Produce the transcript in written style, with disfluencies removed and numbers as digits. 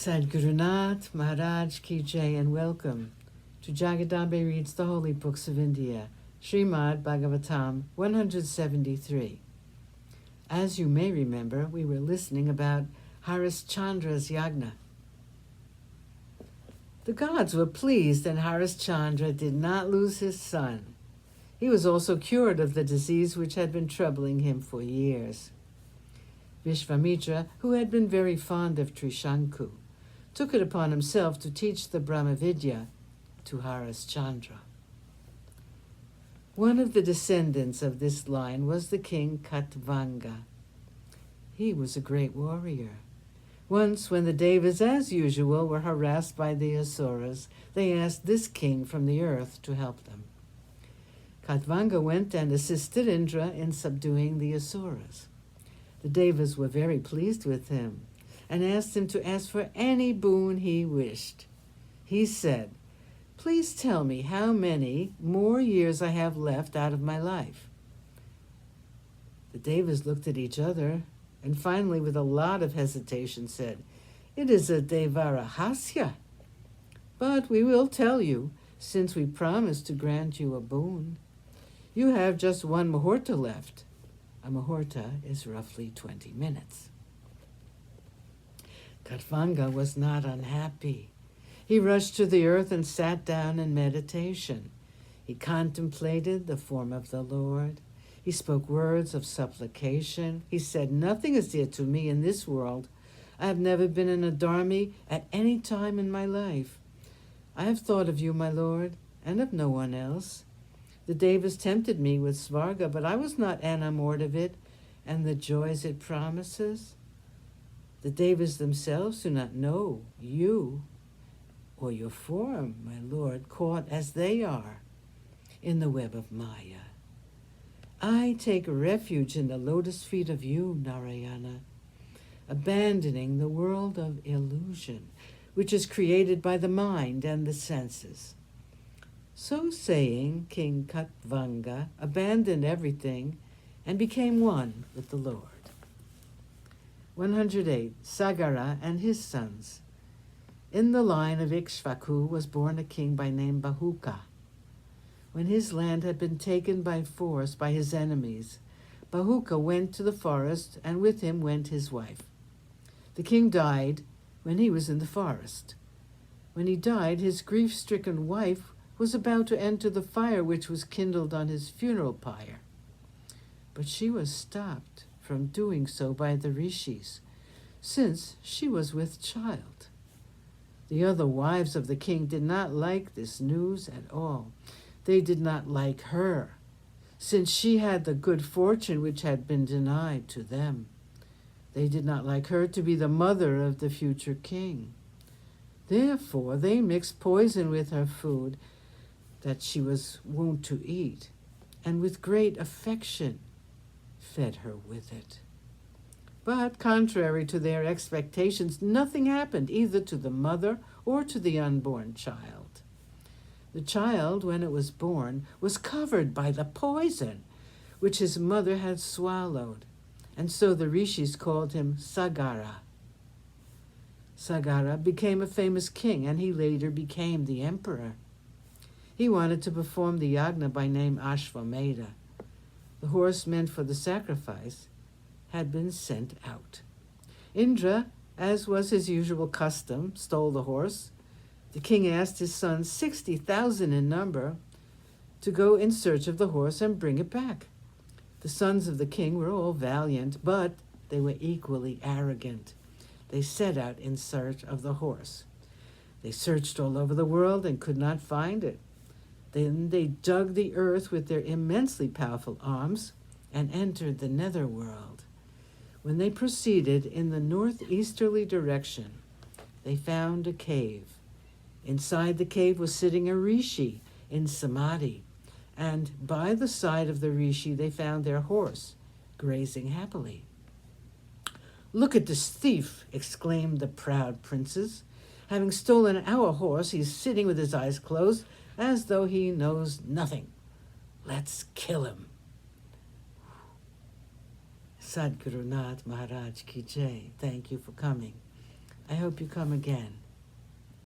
Sadgurunath Maharaj Ki Jai, and welcome to Jagadambe Reads the Holy Books of India, ShrimadBhagavatam173. As you may remember, we were listening about Harishchandra's yagna. The gods were pleased, and Harishchandra did not lose his son. He was also cured of the disease which had been troubling him for years. Vishvamitra, who had been very fond of Trishanku, took it upon himself to teach the Brahmavidya to Harishchandra. One of the descendants of this line was the king Katvanga. He was a great warrior. Once, when the Devas, as usual, were harassed by the Asuras, they asked this king from the earth to help them. Katvanga went and assisted Indra in subduing the Asuras. The Devas were very pleased with him and asked him to ask for any boon he wished. He said, "Please tell me how many more years I have left out of my life." The Devas looked at each other and finally, with a lot of hesitation, said, "It is a Devarahasya, but we will tell you, since we promised to grant you a boon. You have just one muhurta left." A muhurta is roughly 20 minutes. Katvanga was not unhappy. He rushed to the earth and sat down in meditation. He contemplated the form of the Lord. He spoke words of supplication. He said, "Nothing is dear to me in this world. I have never been in a dharmi at any time in my life. I have thought of you, my Lord, and of no one else. The Devas tempted me with svarga, but I was not enamored of it and the joys it promises. The Devas themselves do not know you or your form, my Lord, caught as they are in the web of Maya. I take refuge in the lotus feet of you, Narayana, abandoning the world of illusion, which is created by the mind and the senses." So saying, King Katvanga abandoned everything and became one with the Lord. 108. Sagara and his sons. In the line of Ikshvaku was born a king by name Bahuka. When his land had been taken by force by his enemies, Bahuka went to the forest, and with him went his wife. The king died when he was in the forest. When he died, his grief-stricken wife was about to enter the fire which was kindled on his funeral pyre. But she was stopped from doing so by the rishis, since she was with child. The other wives of the king did not like this news at all. They did not like her, since she had the good fortune which had been denied to them. They did not like her to be the mother of the future king. Therefore, they mixed poison with her food that she was wont to eat, and with great affection fed her with it. But contrary to their expectations, nothing happened either to the mother or to the unborn child. The child, when it was born, was covered by the poison which his mother had swallowed, and so the rishis called him Sagara. Sagara became a famous king, and he later became the emperor. He wanted to perform the yagna by name Ashvamedha. The horse meant for the sacrifice had been sent out. Indra, as was his usual custom, stole the horse. The king asked his sons, 60,000 in number, to go in search of the horse and bring it back. The sons of the king were all valiant, but they were equally arrogant. They set out in search of the horse. They searched all over the world and could not find it. Then they dug the earth with their immensely powerful arms and entered the netherworld. When they proceeded in the northeasterly direction, they found a cave. Inside the cave was sitting a rishi in samadhi, and by the side of the rishi they found their horse, grazing happily. "Look at this thief," exclaimed the proud princes. "Having stolen our horse, he is sitting with his eyes closed, as though he knows nothing. Let's kill him." Sadgurunath Maharaj Ki Jai. Thank you for coming. I hope you come again.